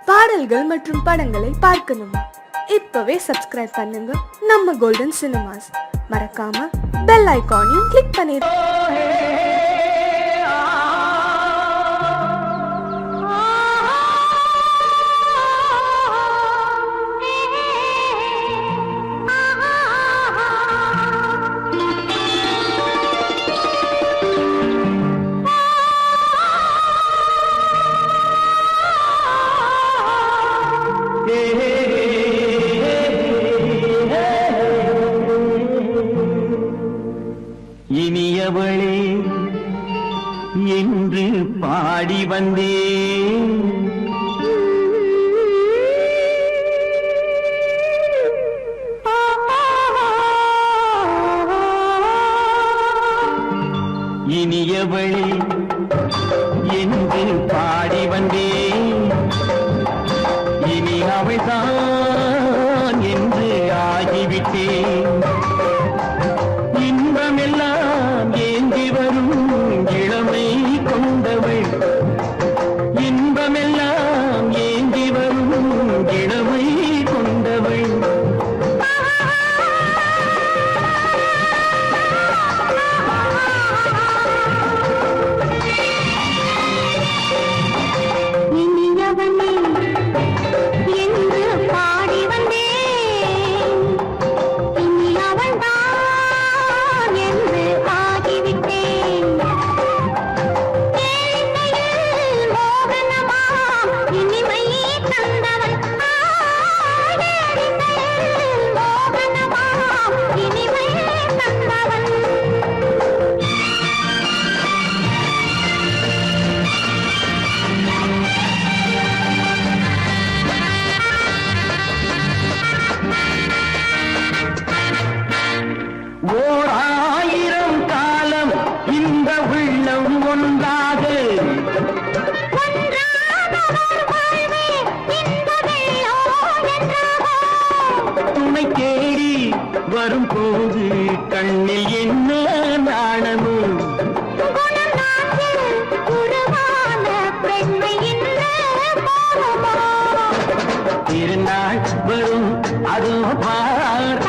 பாடல்கள் மற்றும் படங்களை பார்க்கணுமா? இப்பவே சப்ஸ்கிரைப் பண்ணுங்க நம்ம கோல்டன் சினிமாஸ். மறக்காம பெல் ஐகானையும் கிளிக் பண்ணிருங்க. இனியவளே என்று பாடி வந்தேன், இனியவளே என்று பாடி வந்தேன், இனி அவள்தான் என்று ஆகிவிட்டேன். இன்பமெல்லாம் ஏந்தி வரும் இளமை கொண்டவள், இன்பமெல்லாம் ஏந்தி வரும் இளமை கொண்டவள். இனியவனே என்று பாடி வந்தேன், இனி அவள்தான் என்று ஆகிவிட்டேன். கேளிக்கையில் மோகனமாம் இனிமை தந்தவன், கேளிக்கையில் மோகனமாம் இனிமை தந்தவன். ஓர் ஆயிரம் காலம் இந்த உள்ளம் ஒன்றாக, துணை தேடி வரும்போது கண்ணில் என்ன நாணமும், திருநாள் வரும் அதோ பார்,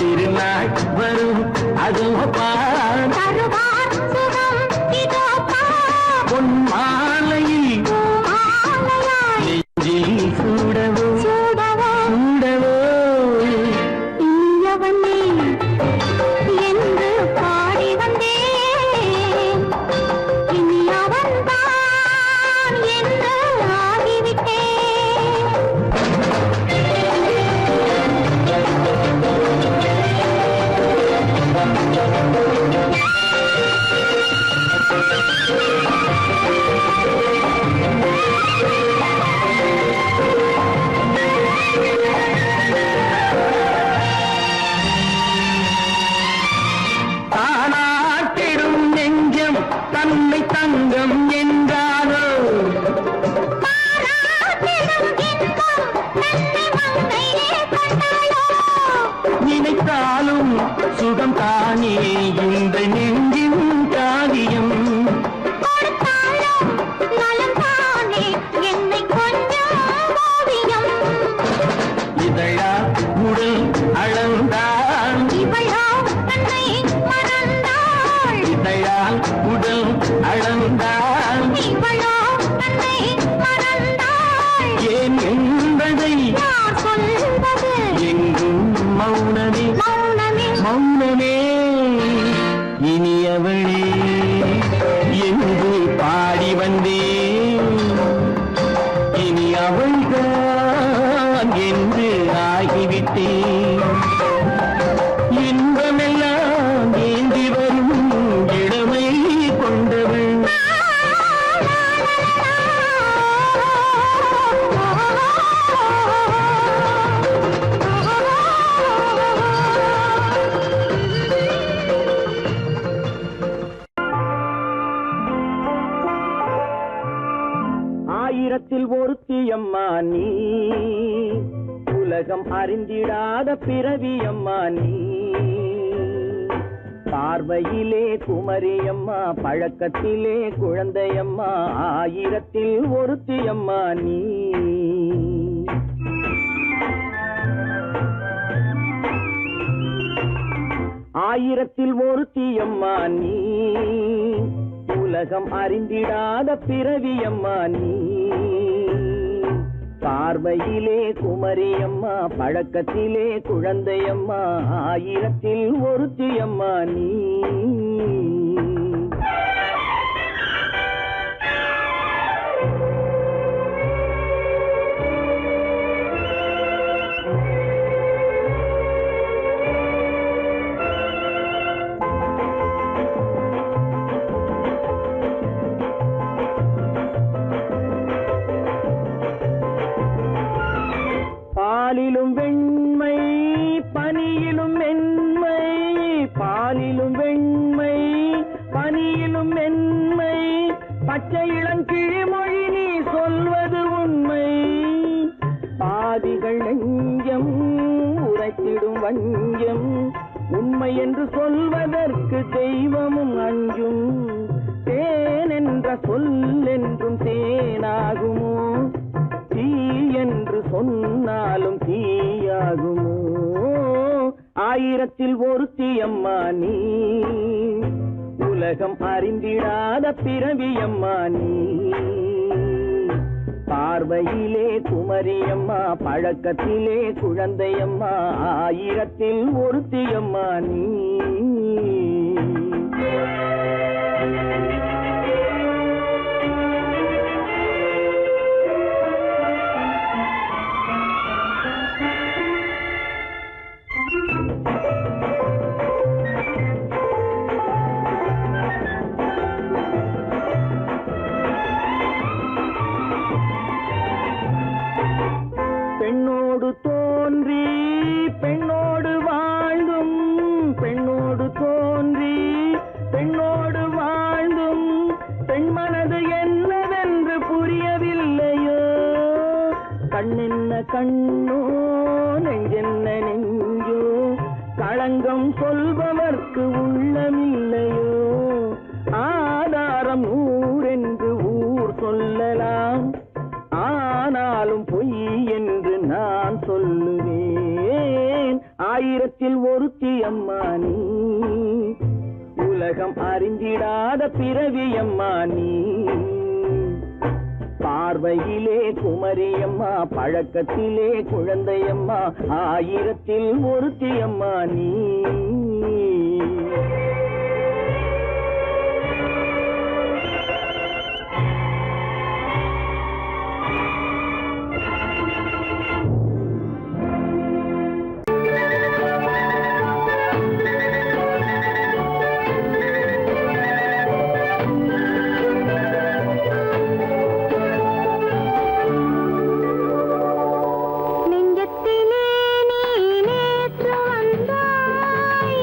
திருநாள் வரும் அதோ பார், பொன் மாலையில் நெஞ்சில் சூடவோ சூடவோ. இனியவனே என்று பாடி வந்தேன், இனி அவன்தான் என்று ஆகிவிட்டேன். தானாட்டிடும் நெஞ்சம் தன்னை தங்கம் என்றானோ, நினைத்தாலும் சுகம் தானே இந்த நெஞ்சின் காரியம். இதழா உடல் அளந்தாள், இதழால் உடல் அளந்தாள், ஏன் என்பதை எங்கும் மௌனமே மௌனமே. இனியவளே என்று பாடி வந்தேன், இனி அவள்தான் என்று ஆகிவிட்டேன். இன்பமெல்லாம் ஏந்தி வரும் இளமை கொண்டவள். ஆயிரத்தில் ஒருத்தியம்மா நீ, உலகம் அறிந்திடாத பிறவியம்மா நீ. பார்வையிலே குமரியம்மா, பழக்கத்திலே குழந்தையம்மா, ஆயிரத்தில் ஒருத்தியம்மா நீ. ஆயிரத்தில் ஒருத்தியம்மா நீ, உலகம் அறிந்திடாத பிறவியம்மா நீ. பார்வையிலே குமரியம்மா, பழக்கத்திலே குழந்தையம்மா, ஆயிரத்தில் ஒருத்தியம்மா நீ. பாலிலும் வெண்மை, பனியிலும் மென்மை, பாலிலும் வெண்மை, பனியிலும் மென்மை, பச்சை இளங்கிழிமொழி நீ சொல்வது உண்மை. பாதிகள் நெஞ்சம் உரைத்திடும் வஞ்சம், உண்மை என்று சொல்வதற்கு தெய்வமும் அஞ்சும். தேன் என்ற சொல் என்றும் தேனாகுமோ, தீ என்று சொன்னாலும் தீயாகுமோ. ஆயிரத்தில் ஒருத்தியம்மா நீ, உலகம் அறிந்திடாத பிறவியம்மா நீ. பார்வையிலே குமரியம்மா, பழக்கத்திலே குழந்தையம்மா, ஆயிரத்தில் ஒருத்தியம்மா நீ. பெண்ணோடு தோன்றி பெண்ணோடு வாழ்ந்தும், பெண்ணோடு தோன்றி பெண்ணோடு வாழ்ந்தும், பெண் மனது என்னவென்று புரியவில்லையோ. கண்ணென்ன கண்ணோ, நெஞ்சென்ன நெஞ்சோ, களங்கம் சொல்பவர்க்கு உள்ளமில்லையோ. ஆதாரம் ஊரென்று ஊர் சொல்லலாம், ஆனாலும் பொய் என்று நான் சொல்லுவேன். ஆயிரத்தில் ஒருத்தியம்மா நீ, உலகம் அறிந்திடாத பிறவியம்மா நீ. பார்வையிலே குமரியம்மா, பழக்கத்திலே குழந்தையம்மா, ஆயிரத்தில் ஒருத்தியம்மா நீ. நெஞ்சத்திலே நீ நேற்று வந்தாய்,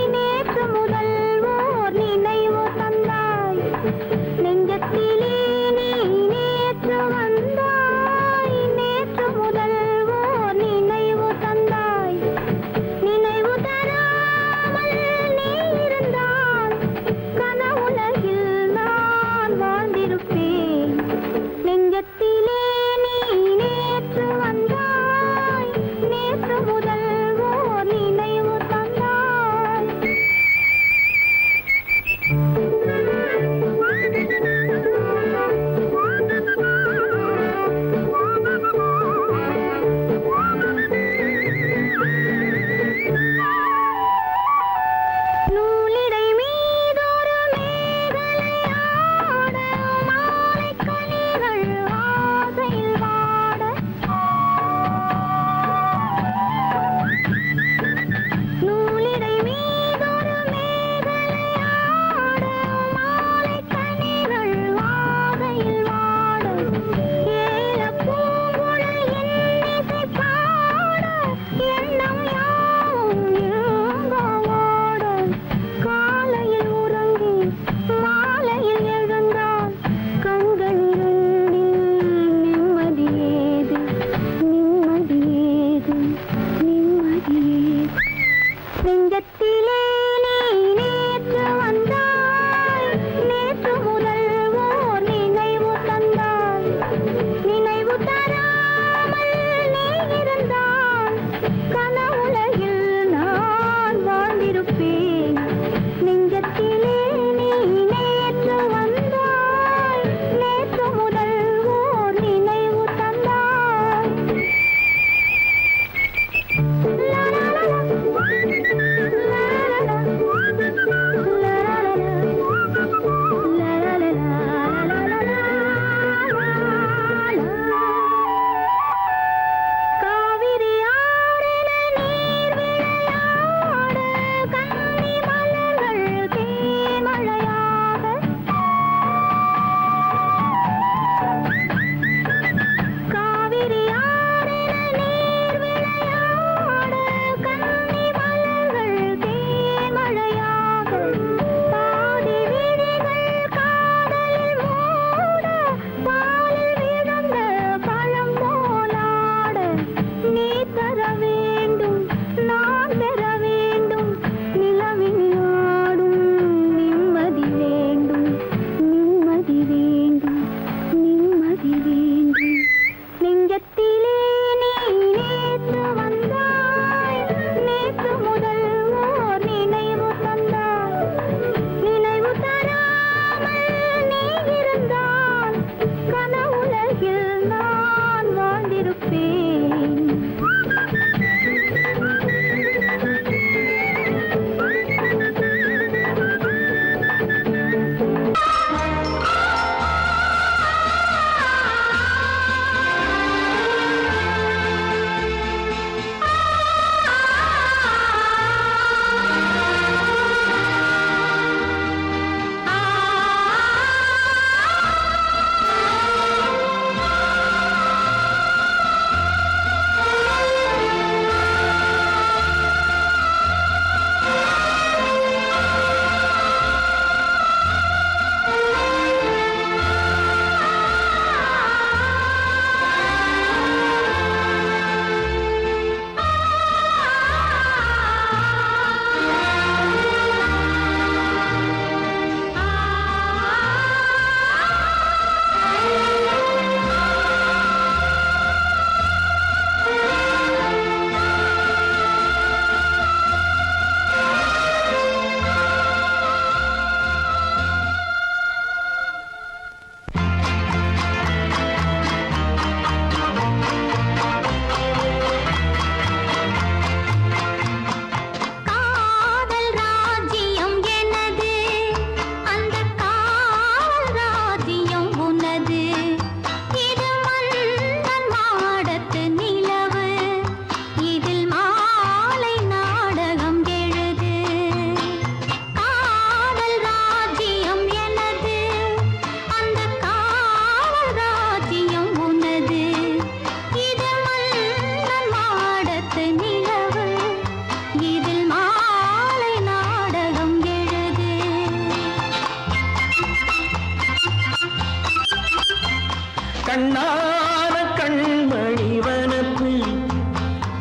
கண்ணான கண்மணி வனப்பு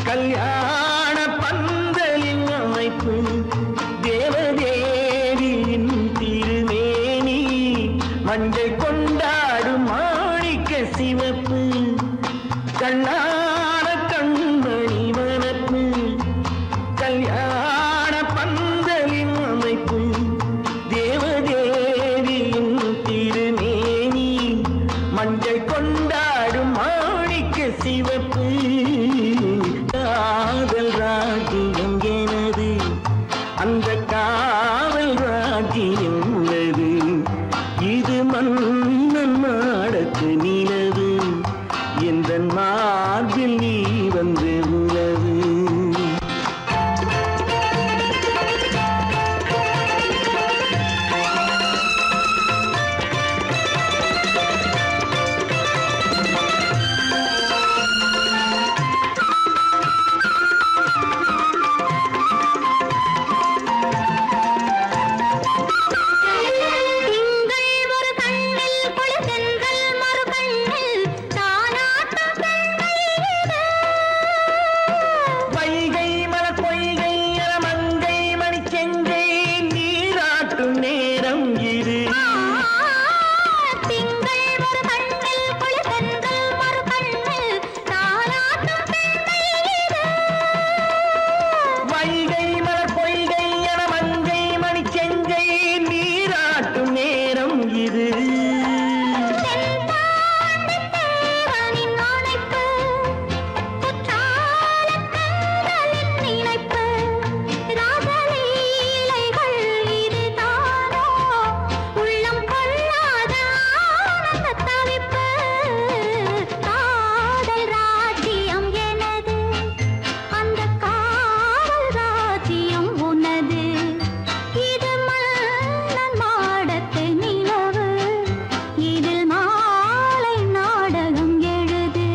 கல்யாண பந்தலின் அமைப்பு தேவதேவியின் திருமேனி மஞ்சள் கொண்டாடும் மாணிக்க சிவப்பு கண்ணான கண்மணி வனப்பு கல்யாண பந்தலின் அமைப்பு தேவதேவியின் திருமேனி மஞ்சள் கொண்டாடும் மாணிக்க சிவப்பு காதல் ராஜ்யம் எனது அந்த காவல் ராஜ்யம் உள்ளது இது மன்னன் நாடத்து நிலவு எந்த மார்பில் நீ வந்து உலவு திங்கள் ஒரு கண்ணில் பொழுதென்றல் மறு கண்ணில் தானாட்டம் பெண்கள் இது. வைகை மலர் பொய்கை மங்கை மணி செங்கை நீராட்டும் நேரம் இது திங்கள் ஒரு கண்ணில் பொழுதென்றல் மறு கண்ணில் தானாட்டம் பெண்கள் இது. வைகை மலர் பொய்கை மங்கை மணி செங்கை நீராட்டும் நேரம் இது தென்பாண்டித் தேவனின் அணைப்பு, குற்றாலக் கண்களின் நினைப்பு, ராசலீலைகள் இதுதானோ, உள்ளம் கொள்ளாத ஆனந்தத் தவிப்பு. காதல் ராஜ்யம் எனது, அந்த காவல் ராஜ்யம் உனது. இது மன்னன் மாடத்து நிலவு, இதில் மாலை நாடகம் எழுது.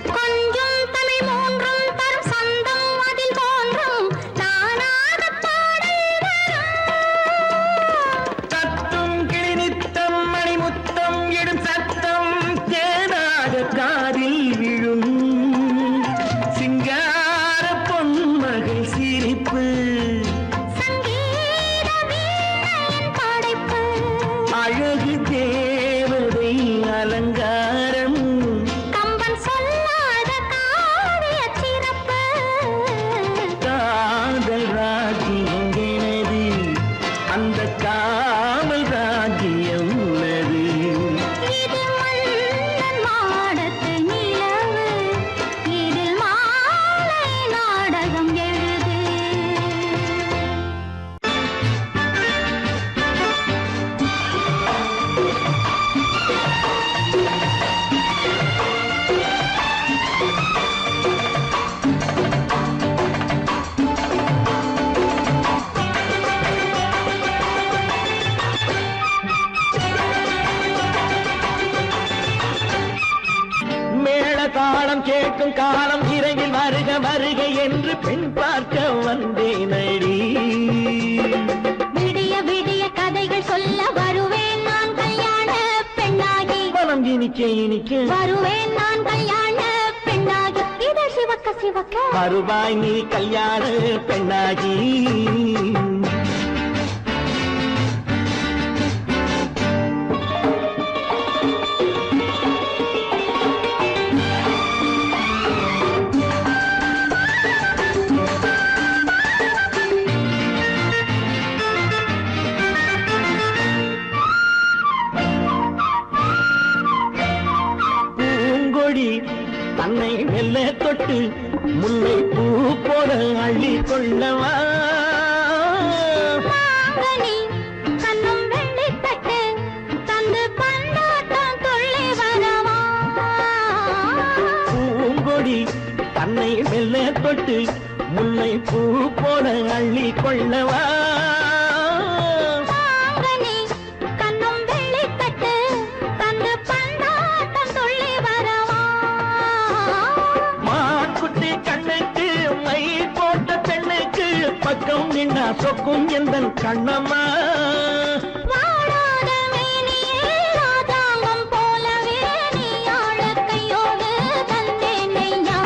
கொஞ்சம் தமிழ் மூன்றும் தரும் சந்தம் அதில் தோன்றும் நானாகப் பாடல் வரும். தத்தும் கிளி நித்தம் மணிமுத்தம் எடும் சத்தம் தேனாக காதில் விழும் சிங்கார பொன்மகள் சிரிப்பு சங்கீத வீணையின் படைப்பு, அழகு தேவதை அலங்காரம் கம்பன் சொல்லாத காவியச் சிறப்பு. காதல் ராஜ்யம் எனது அந்த காவல் ராஜ்யம் உள்ளது இது மன்னன் மாடத்து நிலவு, இதில் மாலை நாடகம் எழுது. மேள தாளம் கேட்கும் காலம் இறையில் வருக வருக என்று பெண் பார்க்க வந்தேனடி விடிய விடிய கதைகள் சொல்ல வருவேன் நான் கல்யாண பெண்ணாகி. மனம் இனிக்க இனிக்க வருவேன் நான் கல்யாண பெண்ணாகி. இதழ் சிவக்க சிவக்க வருவாய் நீ கல்யாண பெண்ணாகி பூங்கொடி தன்னை மெல்ல தொட்டு முல்லை பூ போல அள்ளி கொள்ளவா மாங்கனி கண்ணும் வெள்ளித்தட்டு தந்து பந்தாட்டம் துள்ளி வரவா. பூங்கொடி தன்னை மெல்ல கொட்டு முல்லை பூ போல அள்ளி கொள்ளவா மாங்கனி கண்ணும் வெள்ளிக்கட்டு தந்து பந்தாட்டம் துள்ளி வரவா மாக்குட்டி கண்ணுக்கு மை போட்ட பெண்ணுக்கு பக்கம் நின்னா சொக்கும் எந்தன் கண்ணம்மா வாழாத மேனியே ராஜாங்கம் போலவே நீ ஆழ கையோடு தந்தேன் ஐயா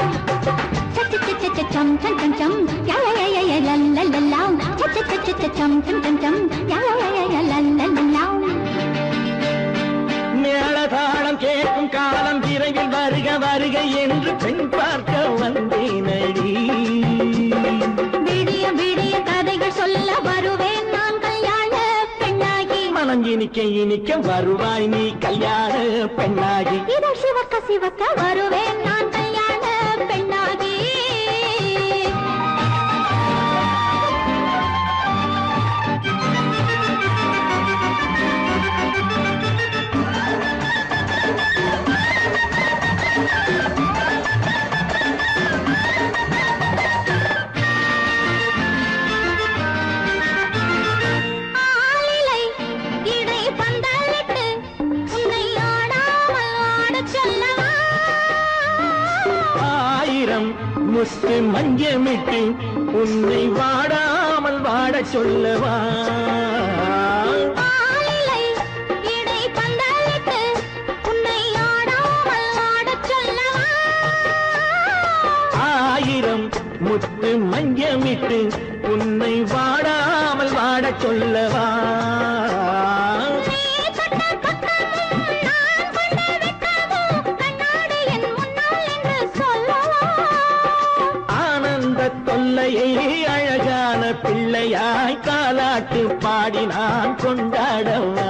சம் சம் சம் சம் யா யா யா யா லல்லல்லா சம் சம் சம் சம் யா யா யா யா லல்லல்லா மேளதாளம் கேட்கும் காலம் விரைவில் வருக வருக என்று பெண் பார்க்க வந்தேனடி விடிய விடிய கதைகள் சொல்ல வருவேன் நான் கல்யாண பெண்ணாகி மனம் இனிக்க இனிக்க வருவாய் நீ கல்யாண பெண்ணாகி இதழ் சிவக்க சிவக்க வருவேன் நான் கல்யாண பெண்ணாகி ஆலிலை இடை பந்தலிட்டு உன்னை ஆடாமல் ஆடச் சொல்லவா ஆயிரம் முத்து மஞ்சமிட்டு உன்னை வாடாமல் வாடச் சொல்லவா ஆலிலை இடை பந்தலிட்டு உன்னை ஆடாமல் ஆடச் சொல்லவா ஆயிரம் முத்து மஞ்சமிட்டு உன்னை வாடாமல் வாடச் சொல்லவா நீ தொட்ட பக்கமும் நான் கொண்ட வெட்கமும் கண்ணாடி என் முன்னால் என்று சொல்லவா ஆனந்த தொல்லையை அழகான பிள்ளையாய் காலாட்டு பாடி நான் கொண்டாடவா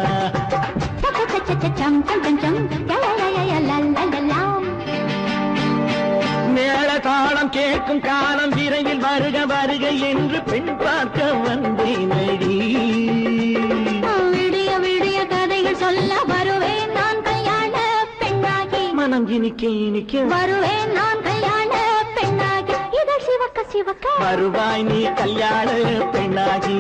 சம் சம் சம் சம் யா யா யா யா லல்லல்லா மேளதாளம் கேட்கும் காலம் விரைவில் வருக வருக என்று பெண் பார்க்க வந்தேனடி விடிய விடிய கதைகள் சொல்ல வருவேன் நான் கல்யாண பெண்ணாகி மனம் இனிக்க இனிக்க வருவேன் நான் கல்யாண பெண்ணாகி இதழ் சிவக்க சிவக்க வருவாய் நீ கல்யாண பெண்ணாகி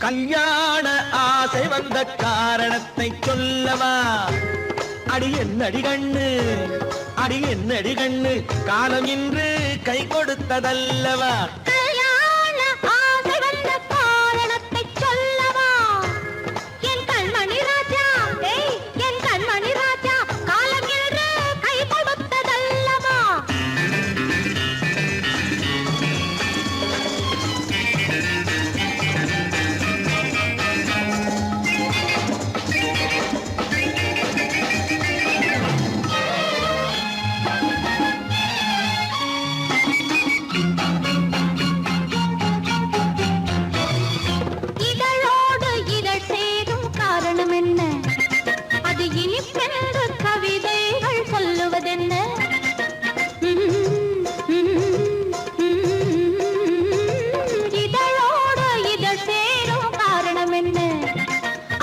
கல்யாண ஆசை வந்த காரணத்தை சொல்லவா அடி என்னடி கண்ணு அடி என்னடி கண்ணு காலம் இன்று கை கொடுத்ததல்லவா கல்யாண ஆசை வந்த காரணத்தை சொல்லவா என் கண்மணி ராஜா என் கண்மணி ராஜா காலம் என்று கை கொடுத்ததல்லவா இதழோடு இதழ் சேரும் காரணம் என்ன அது இனிப்பென்று கவிதைகள் சொல்லுவதென்ன இதழோடு இதழ் சேரும் காரணம் என்ன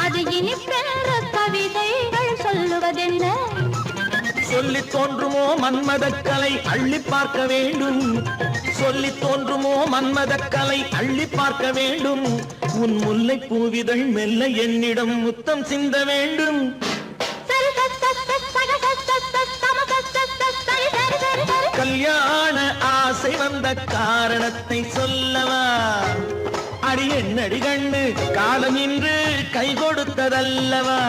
அது இனிப்பென்று கவிதைகள் சொல்லுவதென்ன சொல்லி தோன்றுமோ மன்மதக்கலை அள்ளி பார்க்க வேண்டும் சொல்லி தோன்றுமோ மன்மதக்கலை அள்ளி பார்க்க வேண்டும் உன் முல்லை பூவிதழ் மெல்ல என்னிடம் முத்தம் சிந்த வேண்டும் கல்யாண ஆசை வந்த காரணத்தை சொல்லவா அடி என்னடி கண்ணு காலம் இன்று கை கொடுத்ததல்லவா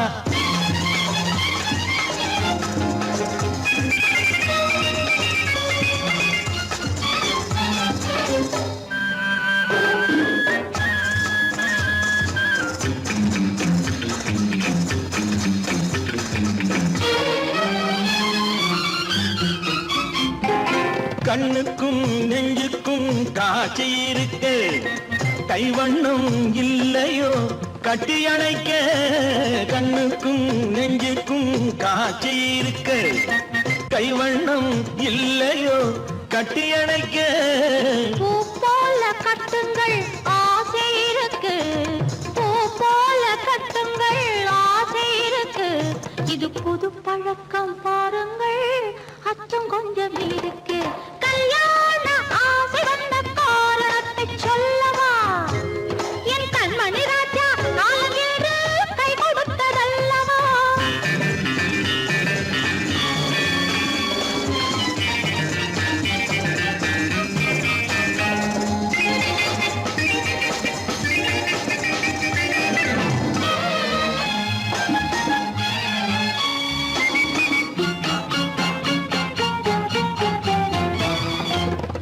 இருக்க கைவண்ணம் இல்லையோ கட்டி அணைக்க கண்ணுக்கும் நெஞ்சுக்கும் காட்சி இருக்க கைவண்ணம் இல்லையோ கட்டி அணைக்க பூ போல கட்டுங்கள் ஆசை இருக்கு பூ போல கட்டுங்கள் ஆசை இருக்கு இது புது பழக்கம் பாருங்கள் அச்சம் கொஞ்சம் இருக்கு கல்யாண ஆசை வந்த காரணத்தை சொல்லவா என் கண்மணி ராஜா நாளம் ஏறு கை கொடுத்ததல்லவா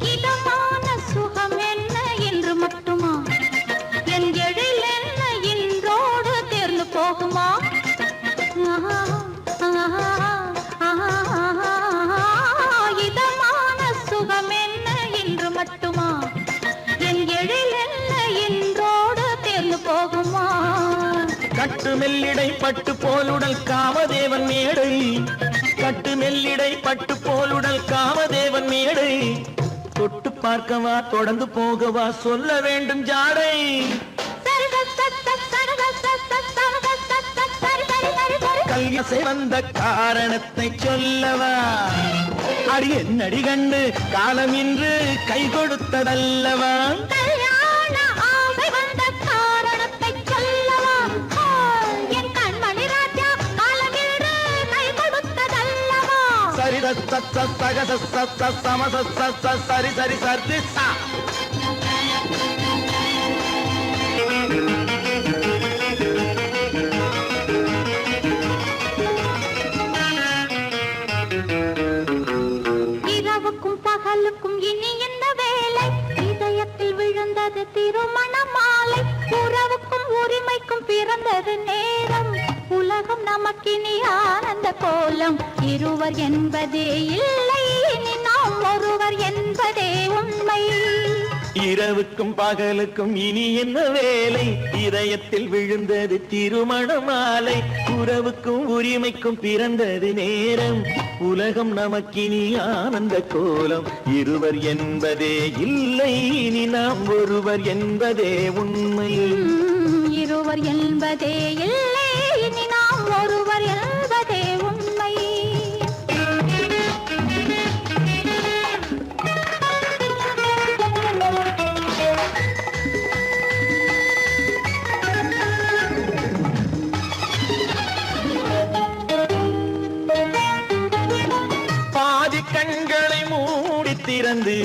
இதமான சுகம் என்ன என்று மட்டுமா என் எழில் என்ன இன்றோடு தேர்ந்து போகுமா இதமான சுகம் என்ன என்று மட்டுமா என் எழில் என்ன இன்றோடு தேர்ந்து போகுமா கட்டு மெல்லிடை பட்டு போலுடல் காமதேவன் மேடை கட்டு மெல்லிடை பட்டு போலுடல் காமதேவன் மேடை தொட்டு பார்க்கவா தொடர்ந்து போகவா சொல்ல வேண்டும் ஜாடை கல்யாசை வந்த காரணத்தை சொல்லவா அடி என்னடி கண்டு காலம் இன்று கை கொடுத்ததல்லவா கல்யாண ஆசை வந்த காரணத்தை சொல்லவா என் கண்மணி ராஜா காலமில்லை கை கொடுத்ததல்லவா சரித சத்த சகத சத்த சமத சத்த சரி சரி சரி சா இரவுக்கும் பகலுக்கும் இனி என்ன வேலை இதயத்தில் விழுந்தது திருமண மாலை உறவுக்கும் உரிமைக்கும் பிறந்தது நேரம் உலகம் நமக்கினி ஆனந்த கோலம் இருவர் என்பதே இல்லை இனி நாம் ஒருவர் என்பதே உண்மை இரவுக்கும் பகலுக்கும் இனி என்ன வேலை இதயத்தில் விழுந்தது திருமண மாலை உறவுக்கும் உரிமைக்கும் பிறந்தது நேரம் உலகம் நமக்கினி ஆனந்த கோலம் இருவர் என்பதே இல்லை இனி நாம் ஒருவர் என்பதே உண்மை இருவர் என்பதே இல்லை இனி நாம் ஒருவர் என்பதே உண்மை பாதி கண்களை மூடி திறந்து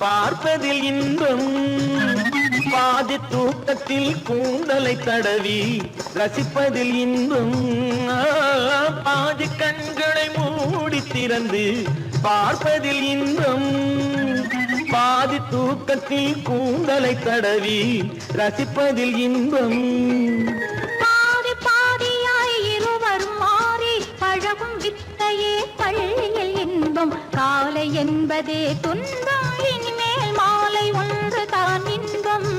பார்ப்பதில் இன்பம் பாதி தூக்கத்தில் கூந்தலை தடவி ரசிப்பதில் இன்பம் பாதி கண்களை மூடி திறந்து பார்ப்பதில் இன்பம் பாதி தூக்கத்தில் கூந்தலை தடவி ரசிப்பதில் இன்பம் பாதி பாதியாய் இருவர் மாறி பழகும் வித்தையே பள்ளியில் இன்பம் காலை என்பதே துன்பம் இனிமேல் மாலை ஒன்று தான் இன்பம்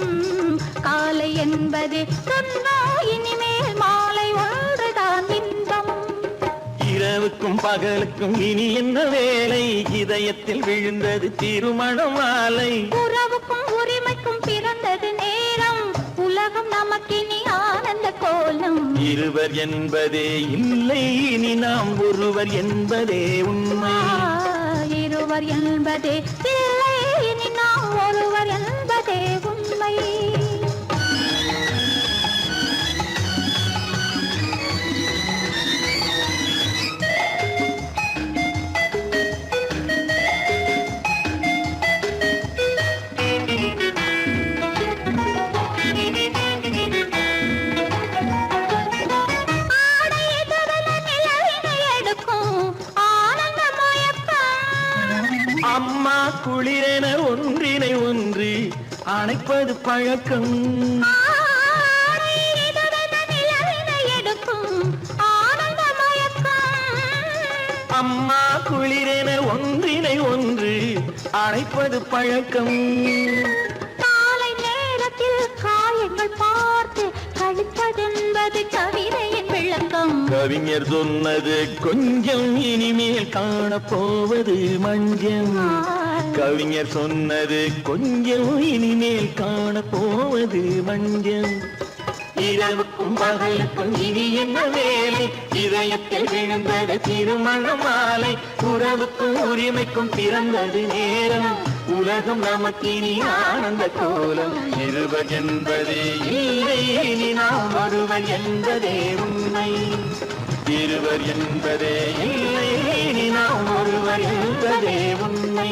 காலை என்பதே துன்பம் இனிமேல் மாலை ஒன்று தான் இன்பம் இரவுக்கும் பகலுக்கும் இனி என்ன வேலை இதயத்தில் விழுந்தது திருமண மாலை உறவுக்கும் உரிமைக்கும் பிறந்தது நேரம் உலகம் நமக்கினி ஆனந்த கோலம் இருவர் என்பதே இல்லை இனி நாம் ஒருவர் என்பதே உண்மை இருவர் என்பதே இல்லை இனி நாம் ஒருவர் என்பதே உண்மை அம்மா குளிரென ஒன்றினை ஒன்று அணைப்பது பழக்கம் அம்மா குளிரென ஒன்றினை ஒன்று அணைப்பது பழக்கம் கவிஞர் சொன்னது கொஞ்சம் இனிமேல் காணப்போவது மஞ்சள். கவிஞர் சொன்னது கொஞ்சம் இனிமேல் காணப்போவது மஞ்சள். இரவுக்கும் பகலுக்கும் இனி என்ன வேலை, இதயத்தில் விழுந்தது திருமண மாலை. உறவுக்கும் உரிமைக்கும் பிறந்தது நேரம், உலகம் நமக்கினி ஆனந்த கோலம். இருவர் என்பதே இல்லை, இனி நாம் ஒருவர் என்பதே உண்மை. இருவர் என்பதே இல்லை, இனி நாம் ஒருவர் என்பதே உண்மை.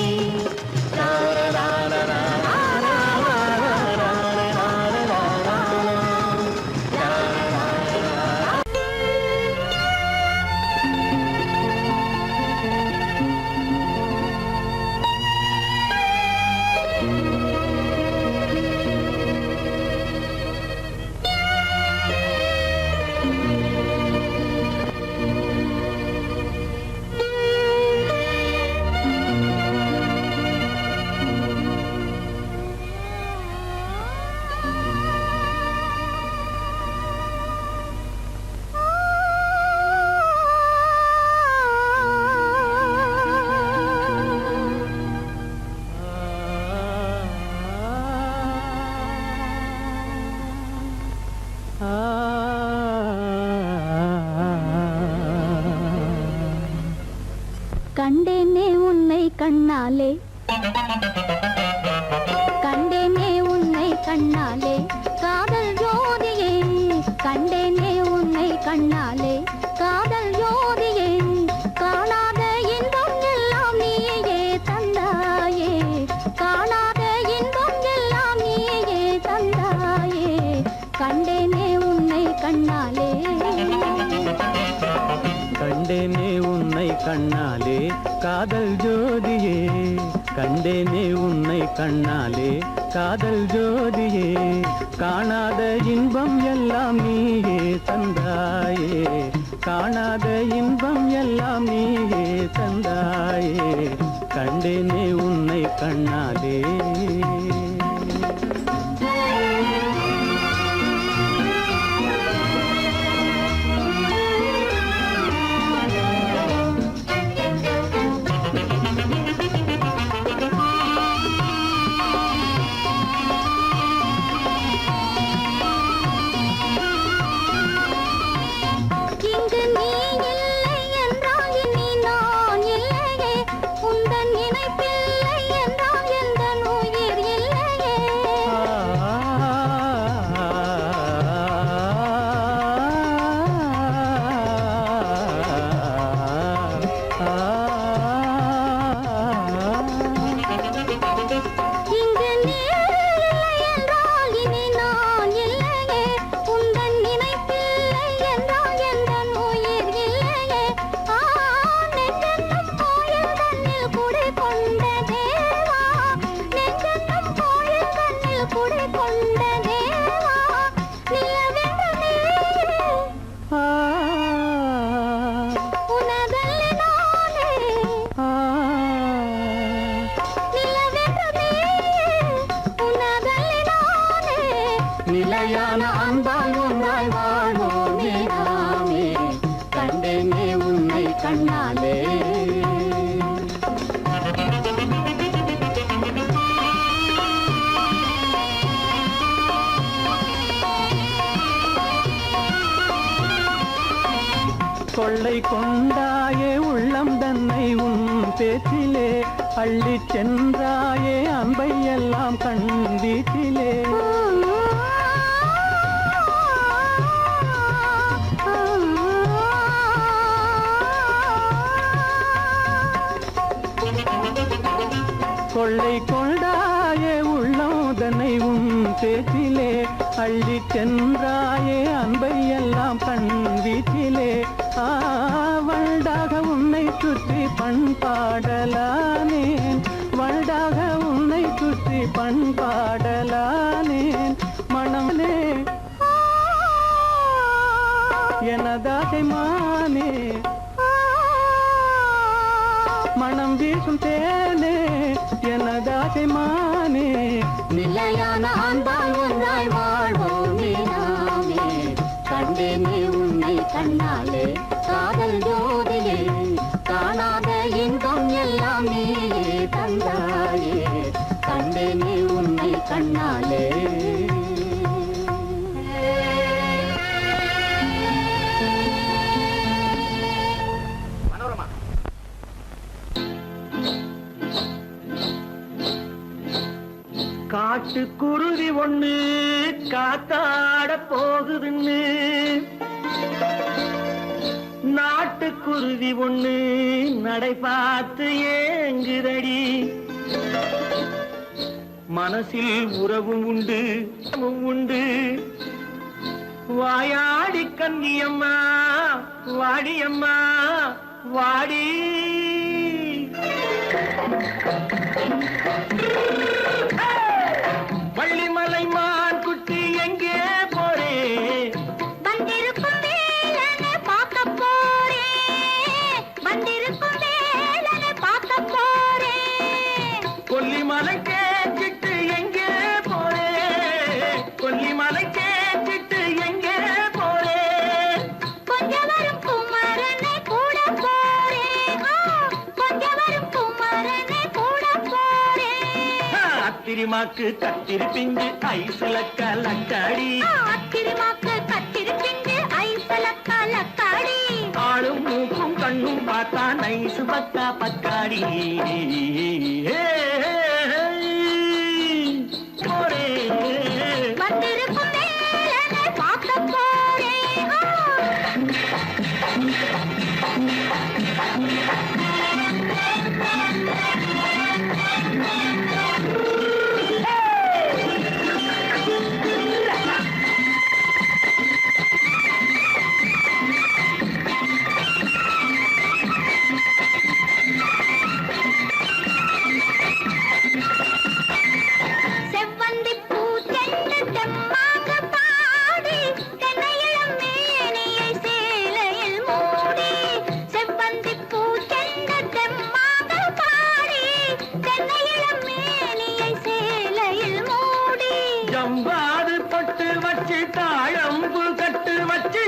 கண்டேனே உன்னை கண்ணாலே, கண்டேனே உன்னை கண்ணாலே, காதல் ஜோதியே. கண்டேனே உன்னை கண்ணாலே, காதல் ஜோதியே. காணாத இன்பம் எல்லாம் நீயே தந்தாயே, காணாத இன்பம் எல்லாம் நீயே தந்தாயே. கண்டேனே உன்னை கண்ணாலே, கண்டேனே உன்னை கண்ணாலே, காதல் ஜோதியே. கண்டேனே உன்னை கண்ணாலே, காதல் ஜோதியே. காணாத இன்பம் எல்லாம் நீயே தந்தாயே, காணாத இன்பம் எல்லாம் நீயே தந்தாயே. கண்டேனே உன்னை கண்ணாலே. நிலையான அன்பால் ஒன்றாய் வாழ்வோமே நாமே. கண்டேனே உன்னை கண்ணாலே. கொள்ளை கொண்டாயே உள்ளம் தன்னை உன் பேச்சிலே, அள்ளிச் சென்றாயே அன்பை எல்லாம் கண் வீட்டிலே. கொள்ளை கொண்டாயே உள்ளம் தன்னை உன் பேச்சிலே, அள்ளிச் சென்றாயே அன்பை எல்லாம் கண் வீட்டிலே. வண்டாக உன்னை சுற்றி பண்பாடலானேன், வண்டாக உன்னை சுற்றி பண்பாடலானேன். மனமே எனதாசை மானே, மனம் வீசும் தேனே எனதாசை மானே. நிலையான அன்பால் ஒன்றாய் வாழ்வோமே நாமே. கண்டேனே உன்னை கண்ணாலே காதல் ஜோதியே காணாத இன்பம் எல்லாம் நீயே தந்தாயே கண்டேனே உன்னை கண்ணாலே காட்டுக்குருவி ஒண்ணு காத்தாட போகுதுன்னு நாட்டுக்குருவி ஒண்ணு நடை பார்த்து ஏங்குதடி மனசில் உறவும் உண்டு உண்டு வாயாடி கன்னியம்மா வாடியம்மா வாடி வள்ளிமலை மான் குட்டி எங்கே போறே வந்திருக்கும் வேலனை பார்க்க போறேன் வந்திருக்கும் வேலனை பார்க்க போறேன் கொல்லிமலை கேட்டுட்டு எங்கே போறே கொல்லிமலை கேட்டுட்டு எங்கே போறே கொஞ்சம் வரும் குமரனை கூட போறேன் கொஞ்சம் வரும் குமரனை கூட போறேன் அத்திரிமாக்கு கத்திரி பிஞ்சு ஐசுல கலக்காடி அத்திரிமாக்கு கத்திரி பிஞ்சு ஐசல கலக்காடி ஆளும் மூக்கும் கண்ணும் பார்த்தா நைசு பக்கா பக்காடி போறே வந்திருக்கும் வேலனை பார்க்க போறேன் செவ்வந்தி பூ செண்டு தெம்மாக பாடி தென்னையிளம் மேனியை சேலையில் மூடி செவ்வந்தி பூ செண்டு தெம்மாக பாடி தென்னையிளம் மேனியை சேலையில் மூடி ஜம்பாது பொட்டு வச்சு தாழம்பு கட்டு வச்சு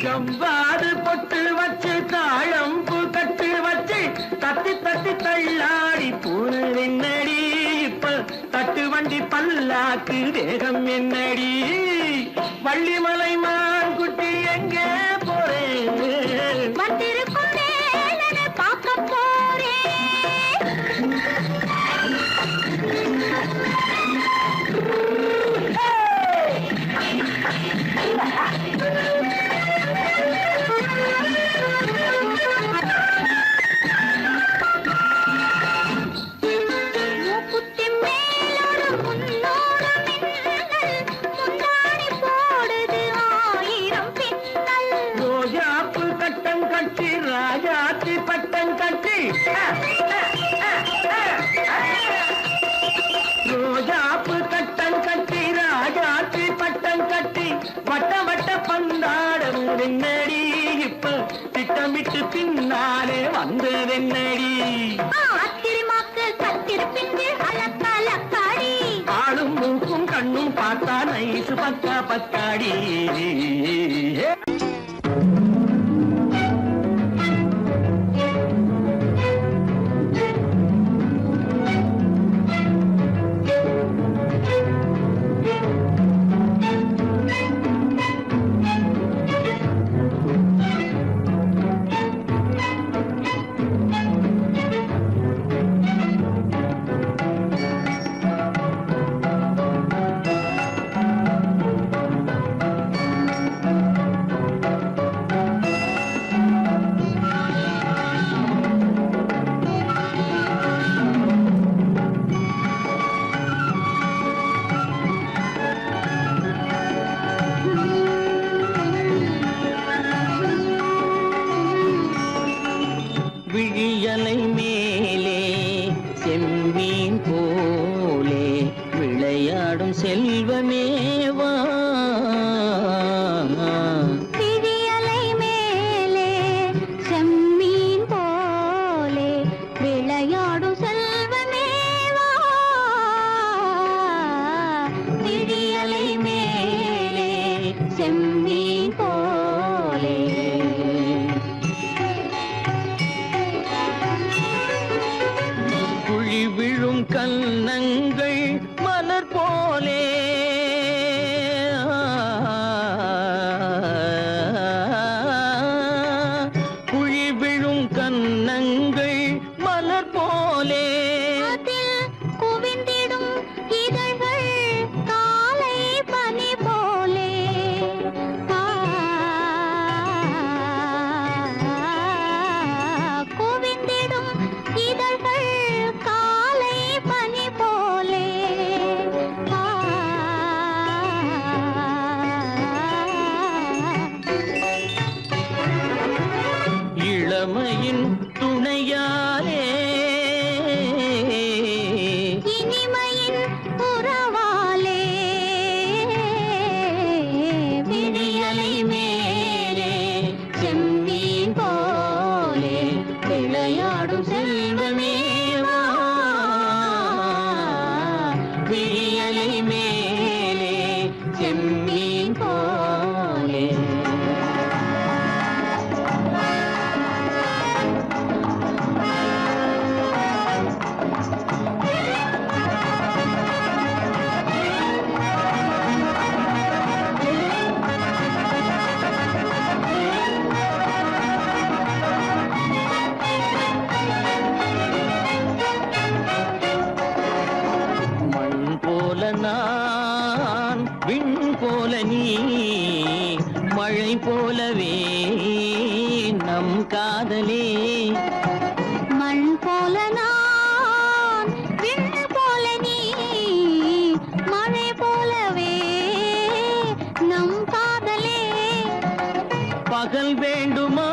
ஜம்பாது பொட்டு வச்சு தாழம்பு கட்டு வச்சு தட்டி தட்டி தள்ளாடி பூனு என்னடி இப்ப தட்டு வண்டி பல்லாக்கு வேகம் என்னடி வள்ளிமலை மான் குட்டி எங்கே போறேன் வந்திருக்கும் வேலனை பார்க்க போறேன் மூக்குத்தி மேலோடு முன்னோடு மின்னல் முந்தாணி போடுது ஆயிரம் பின்னல் ரோஜாப்பு கட்டம் கட்டி ராஜாத்தி பட்டம் கட்டி ரோஜாப்பு கட்டம் கட்டி ராஜாத்தி பட்டம் கட்டி வட்ட வட்ட பந்தாடம் என்னடி இப்ப திட்டமிட்டு பின்னாலே வந்ததென்னடி அத்திரிமாக்கு கத்திரி பிஞ்சு அலக்காடி ஆளும் மூக்கும் கண்ணும் பார்த்தா நைசு பக்கா பக்காடி விழியலை மேலே செம்மீன் போலே விளையாடும் செல்வமேவா விழியலை மேலே செம்மீன் போலே விளையாடும் செல்வமேவா விழியலை மேலே விழும் கன்னங்கள் மலர் போலே குழி விழும் கன்னங்கள் மலர் போலே அதில் குவிந்திடும் இதழ்கள் காலை பனி போலே குவிந்திடும் இதழ்கள் காலை பனி போலே இளமையின் துணையாலே இனிமையின் உறவாலே விடியலை மேலே செம்மீன் போலே விளையாடும் செல்வமேவா விடியலை மேலே செம்மீன் போலே மண் போல நான் விண் போல நீ மழை போலவே நம் காதலே மண் போல நான் விண் போல நீ மழை போலவே நம் காதலே பகல் வேண்டுமா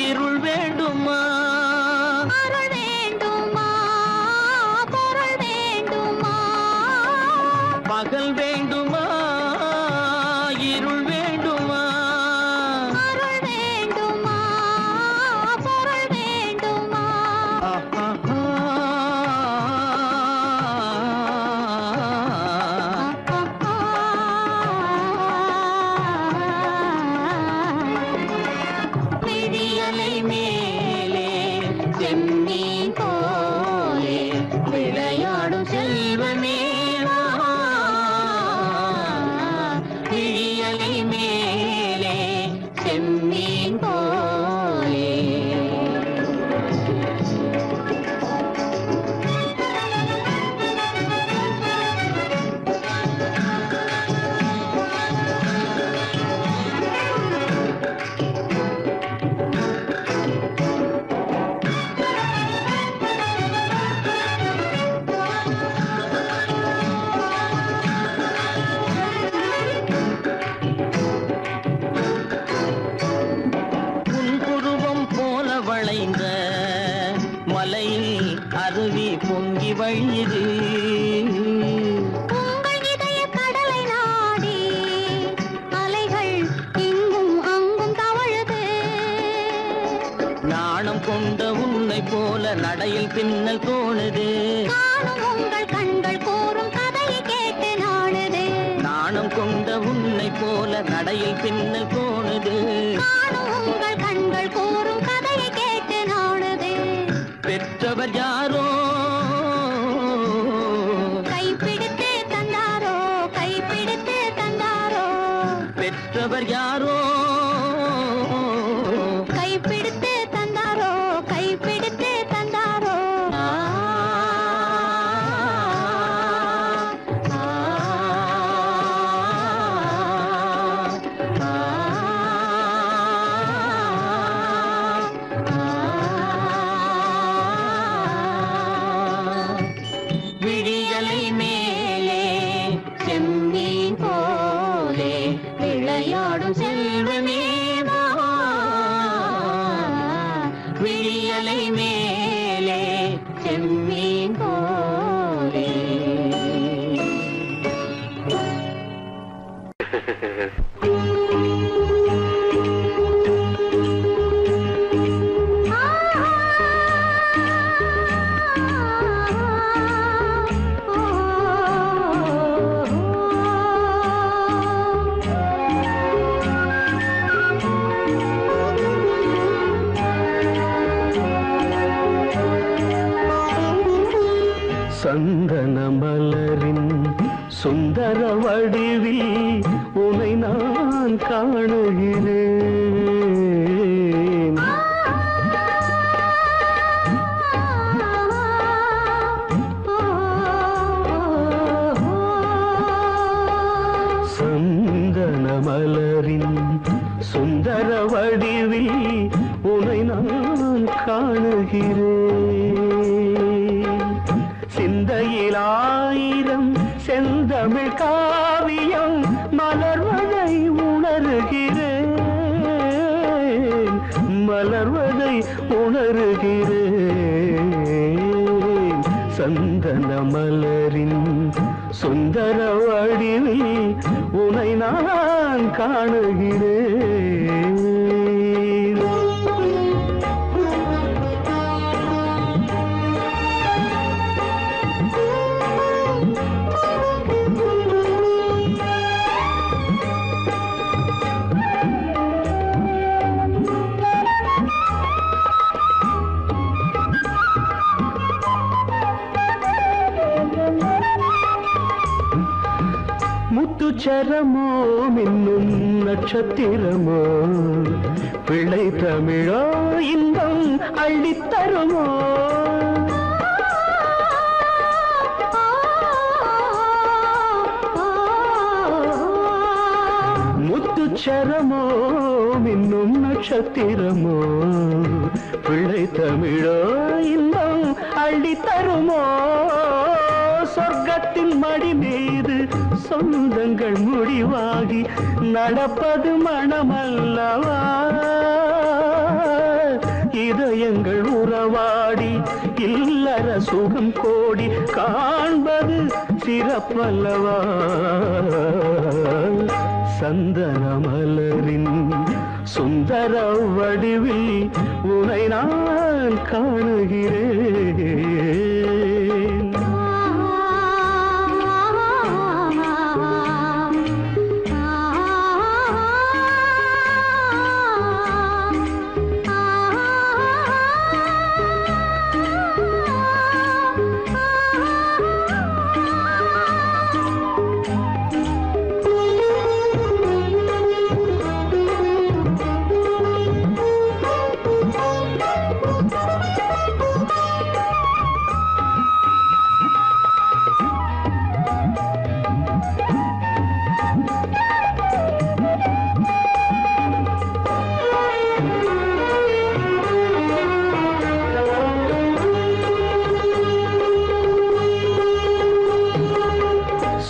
இருள் வேண்டுமா அருள் வேண்டுமா பொருள் வேண்டுமா பகல் வேண்டுமா இருள் வேண்டுமா அருள் வேண்டுமா பொருள் வேண்டுமா விடியலை மேலே செம்மீன் போலே விளையாடும் செல்வமேவா விடியலை மேலே செம்மீன் போலே உன் புருவம் போல வளைந்த மலையில் அருவி பொங்கி வழியுது உங்கள் இதய கடலை நாடி அலைகள் இங்கும் அங்கும் தவழுது நாணம் கொண்ட உன்னை போல நடையில் பின்னல் தோணுது காணும் உங்கள் கண்கள் கூறும் கதையை கேட்டு நாடுது நாணம் கொண்ட உன்னை போல நடையில் பின்னல் தோணுது காணும் உங்கள் கண்கள் கூறும் கதையை கேட்டு நாடுது பெற்றவர் யாரோ கைப்பிடித்து தந்தாரோ கைப்பிடித்து தந்தாரோ பெற்றவர் யாரோ கைப்பிடித்து தந்தாரோ கைப்பிடித்து தந்தாரோ விடியலை மேலே செம்மீன் போலே விளையாடும் செல்வமேவா விடியலை மேலே செம்மீன் போலே சந்தன மலரின் சுந்தர வடிவில் உனை நான் காணுகிறேன். சந்தன மலரின் சுந்தர வடிவில் உனை நான் காணுகிறேன். சிந்தையில் ஆயிரம் செந்தமிழ் காவியம் மலர்வதை உணர்கிறேன், மலர்வதை உணர்கிறேன். சந்தன மலரின் சுந்தர வடிவில் உனை நான் காணுகிறேன். முத்துச்சரமோ மின்னும் நட்சத்திரமோ பிள்ளை தமிழோ இன்பம் அள்ளித்தருமோ. முத்துச்சரமோ மின்னும் நட்சத்திரமோ பிள்ளை தமிழோ இன்பம் அள்ளித்தருமோ. சொர்க்கத்தின் மடி மீது சொந்தங்கள் முடிவாகி நடப்பது மனமல்லவா. இதயங்கள் உறவாடி இல்லற சுகம் கோடி காண்பது சிறப்பல்லவா. சந்தன மலரின் சுந்தர வடிவில் உனை நான் காணுகிறேன்.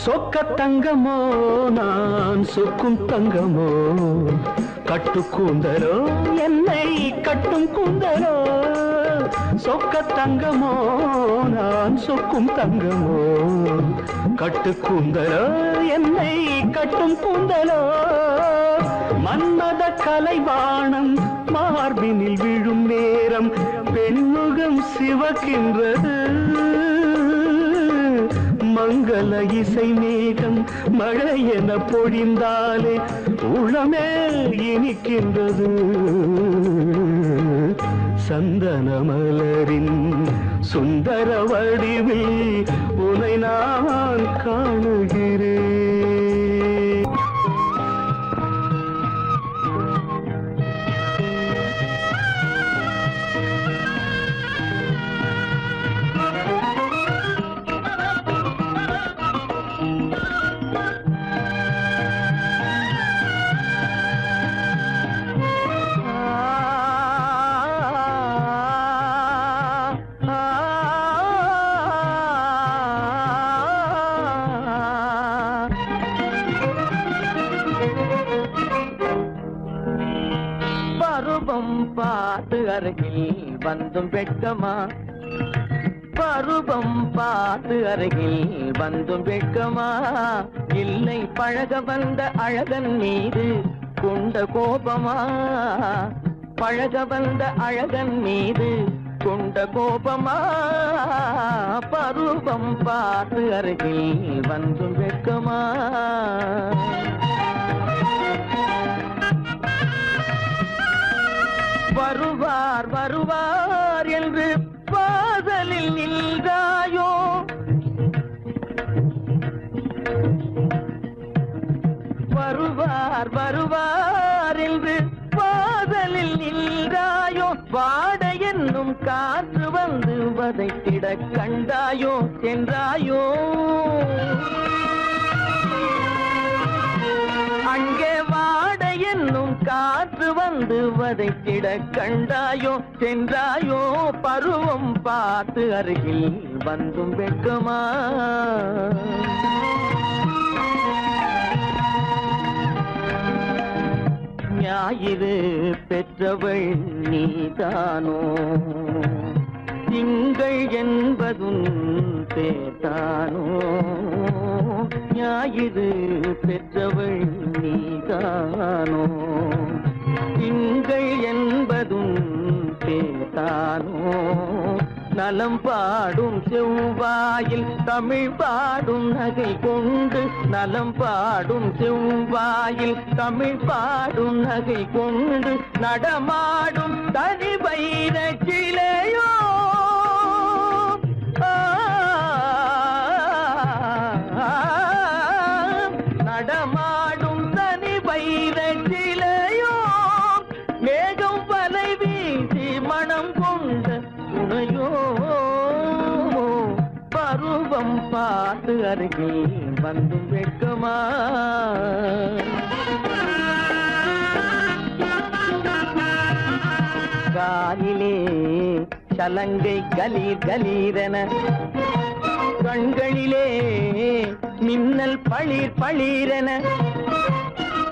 சொக்க தங்கமோ நான் சொக்கும் தங்கமோ கட்டு கூந்தலோ என்னை கட்டும் கூந்தலோ. சொக்க தங்கமோ நான் சொக்கும் தங்கமோ கட்டு கூந்தலோ என்னை கட்டும் கூந்தலோ. மன்மத கலைவாணம் மார்பினில் விழும் நேரம் பெண்முகம் சிவக்கின்றது. மங்கள இசை மேகம் மழை என பொழிந்தாலே உளமே இனிக்கின்றது. சந்தன மலரின் சுந்தர வடிவில் உனை நான் காணுகிறேன். பருவம் பார்த்து அருகில் வந்தும் வெட்கமா, பருவம் பார்த்து அருகில் வந்தும் வெட்கமா. இல்லை பழக வந்த அழகன் மீது கொண்ட கோபமா, பழக வந்த அழகன் மீது கொண்ட கோபமா. பருவம் பார்த்து அருகில் வந்தும் வெட்கமா. வருவார் வருவார் என்று வாசலில் நின்றாயோ, வதைத்திட கண்டாயோ சென்றாயோ அங்கே வாட என்னும் காற்று வந்து வதைத்திட கண்டாயோ சென்றாயோ பருவம் பார்த்து அருகில் வந்தும் வெட்கமா ஞாயிறு பெற்றவள் நீதானோ திங்கள் என்பதும் பேதானோ ஞாயிறு பெற்றவள் நீதானோ திங்கள் என்பதும் பேதானோ நலம் பாடும் செவ்வாயில் தமிழ் பாடும் நகை கொண்டு நலம் பாடும் செவ்வாயில் தமிழ் பாடும் நகை கொண்டு நடமாடும் தனி வைர சிலையோ நடமாடும் தனி வைர சிலையோ மேகம் வலை வீசி மனம் கொண்ட துணையோ பருவம் பார்த்து அருகில் வந்து வெட்கமா காலிலே சலங்கை கலீர் கலீரென கண்களிலே மின்னல் பளிர் பளிரென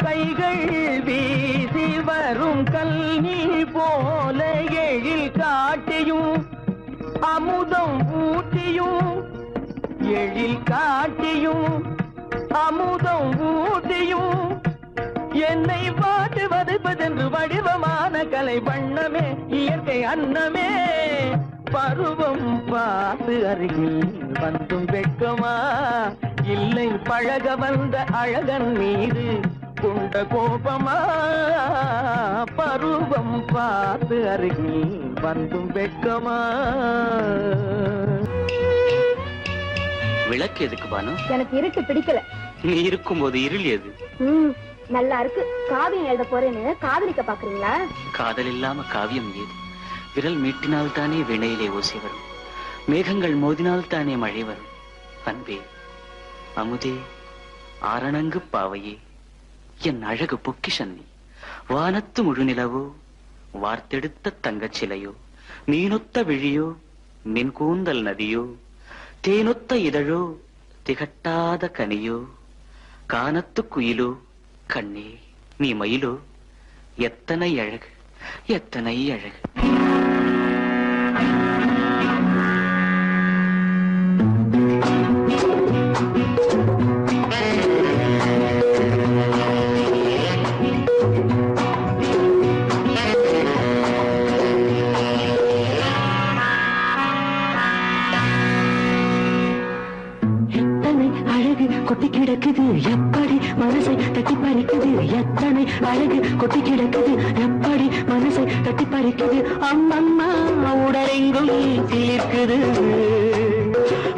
கைகள் வீசி வரும் கல்வி போல எழில் காட்டியும் அமுதம் ஊட்டியும் எழில் காட்டியும் அமுதம் ஊட்டியும் என்னை பாட்டு வதைப்பதென்று வடிவமான கலை வண்ணமே இயற்கை அன்னமே பருவம் பார்த்து அருகில் வந்தும் வெட்கமா இல்லை பழக வந்த அழகன் மீது கொண்ட கோபமா பருவம் பார்த்து அருகில் வந்தும் வெட்கமா விளக்கு எதுக்கு பானு? எனக்கு இருட்டு பிடிக்கல. நீ இருக்கும்போது இருள் எது? நல்லா இருக்கு. காவியம் எழுத போறேன்னு காதலிக்க பாக்குறீங்களா? காதல் இல்லாம காவியம் ஏது? விரல் மீட்டினால் தானே வினையிலே ஓசை வரும், மேகங்கள் மோதினால் தானே மழை வரும். அன்பே, அமுதே, ஆரணங்கு பாவையே, என் அழகு பொக்கிஷன்னி, வானத்து முழுநிலவோ, வார்த்தெடுத்த தங்கச் சிலையோ, மீனொத்த விழியோ, மின் கூந்தல் நதியோ, தேனொத்த இதழோ, திகட்டாத கனியோ, கானத்து குயிலோ, கண்ணே நீ மயிலோ, எத்தனை அழகு, எத்தனை அழகு. கொட்டி கிடக்குது எப்படி மனசை தட்டி பறிக்குது, எத்தனை அழகு கொட்டி கிடக்குது எப்படி மனசை தட்டி பறிக்குது. அம்மம்மா உடலெங்கும் சீர்க்குது,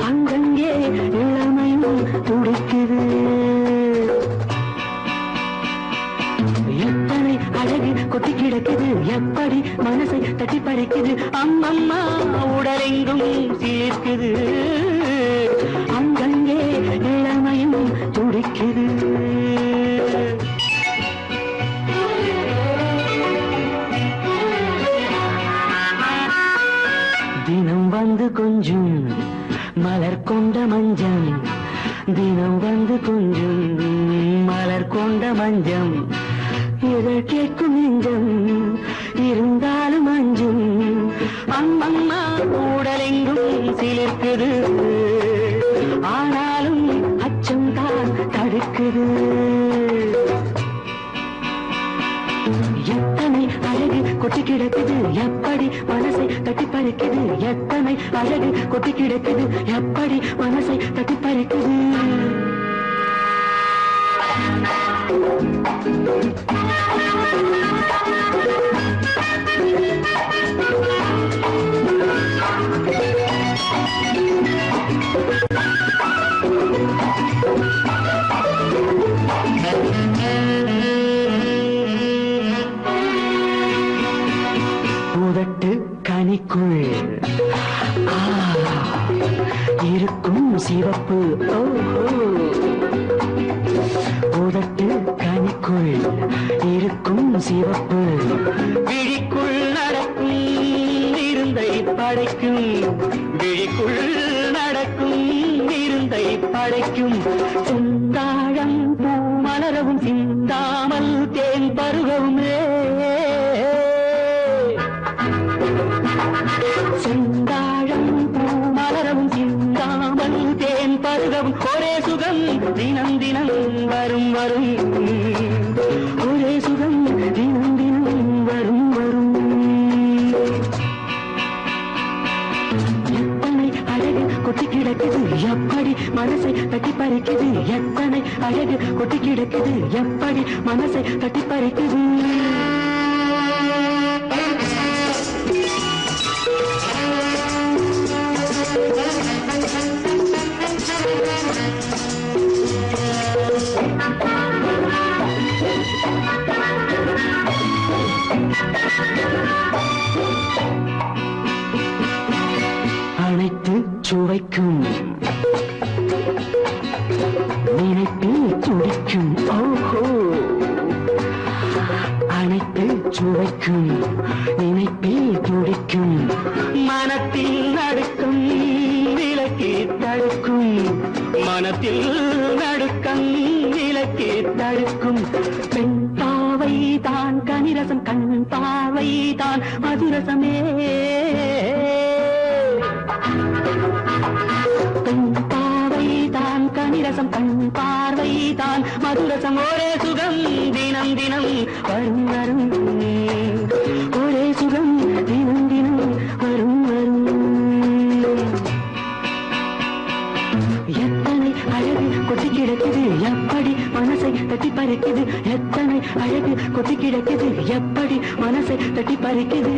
அங்கங்கே இளமையும் துடிக்குது. எத்தனை அழகு கொட்டி கிடக்குது எப்படி மனசை தட்டி பறிக்குது. அம்மம்மா உடலெங்கும் சீர்க்குது, அங்கங்கே இளமையும் துடிக்குது. தினம் வந்து கொஞ்சம் மலர் கொண்ட மஞ்சம், தினம் வந்து கொஞ்சம் மலர் கொண்ட மஞ்சம், இதழ் கேட்கும் நெஞ்சம் இருந்தாலும் அஞ்சும். அம்மம்மா உடலெங்கும் சிலிர்க்குது, ஆனாலும் அச்சம் தான் தடுக்குது. எத்தனை அழகு கொட்டி கிடக்குது எப்படி மனசை தட்டி பறிக்குது, எத்தனை அழகு கொட்டி கிடக்குது எப்படி மனசை தட்டி பறிக்குது. உதட்டு கனிக்குள் சிவப்பு ஓஹோ உதட்டு கனிக்குள் இருக்கும் சிவப்பு விழிக்குள் நடக்கும் இருந்தை படைக்கும் விழிக்குள் நடக்கும் இருந்தை படைக்கும் செந்தாழம் பூ மலரவும் சிந்தாமல் தேன் பருகவுமே செந்தாழம் பூ மலரவும் சிந்தாமல் தேன் பருகவும் ஒரே சுகம் தினம் தினம் வரும் வரும் ஒரே சுகம் தினம் தினம் வரும் வரும் எத்தனை அழகு கொட்டி கிடக்குது எப்படி மனசை தட்டி பறிக்குது எத்தனை அழகு கொட்டி கிடக்குது எப்படி மனசை தட்டி பறிக்குது அனைத்து சுவைக்கும் நினைப்பில் துடிக்கும் ஓஹோ அனைத்து சுவைக்கும் நினைப்பில் துடிக்கும் மனத்தில் நடுக்கம் விலக்கி தடுக்கும் மனத்தில் நடுக்கம் விலக்கி தடுக்கும் பெண் பாவை தான் கனிரசம் கண் பாவை தான் மதுரசமே பெண் பாவை தான் கனிரசம் கண் பார்வை தான் மதுரசம் ஒரே சுகம் தினம் தினம் வரும் வரும் ஒரே சுகம் தினம் தினம் வரும் வரும் எத்தனை அழகு கொட்டி கிடக்குது எப்படி மனசை தட்டி பறிக்குது எத்தனை அழகு கொட்டி கிடக்குது எப்படி மனசை தட்டி பறிக்குது